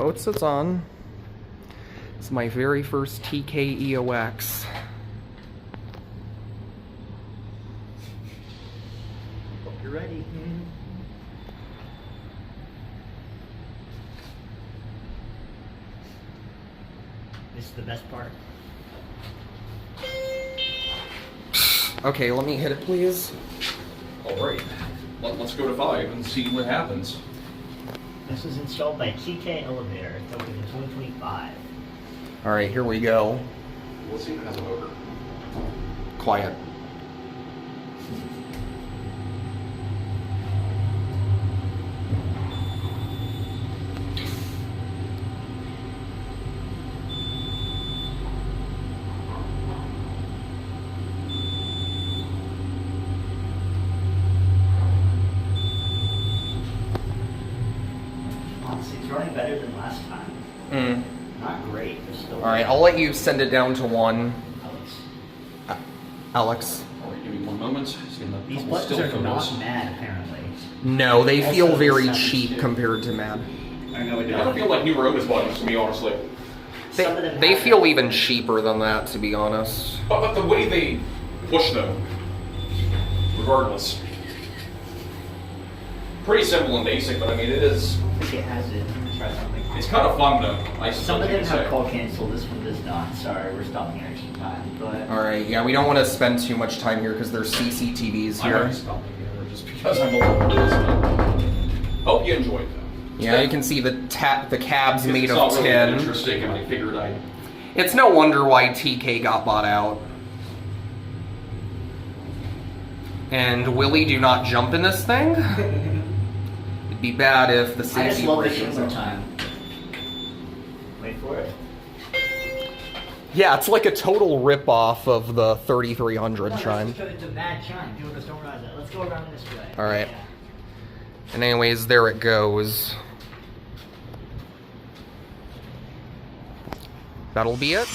notes, it's on. It's my very first TKE EOX. Hope you're ready. This is the best part. Okay, let me hit it, please. Alright, let's go to 5 and see what happens. This was installed by TKE Elevator. It's open in 2025. Alright, here we go. Let's see if it has a motor. Quiet. Honestly, it's running better than last time. Not great, but still. Alright, I'll let you send it down to 1. Alex. Alright, give me 1 moment. These buttons are not mad, apparently. No, they Also, feel very the sound cheap too. compared to Mad. I know it I don't does. feel like new Rovis buttons, to be honestly. Some of them They have feel that. even cheaper than that, to be honest. But the way they push them, regardless. Pretty simple and basic, but I mean, it is. I think it has it. I'm gonna try something. It's kind of fun, though. I Some of still them say. have call cancel. This one does not. Sorry, we're stopping here some time. But Alright, yeah, we don't want to spend too much time here because there's CCTVs I'm here. already stopping here just because I'm a little busy. Hope you enjoyed that. Yeah, you can see the cab's made It's of not really tin. interesting, and I figured I'd. It's no wonder why TK got bought out. And Willie, do not jump in this thing. It'd be bad if the I just safety love the brake was humor on. time. Wait for it. Yeah, it's like a total rip-off of the 3300 chime. It's a mad chime. People just don't realize that. Let's go around this way. Alright. Yeah. And anyways, there it goes. That'll be it.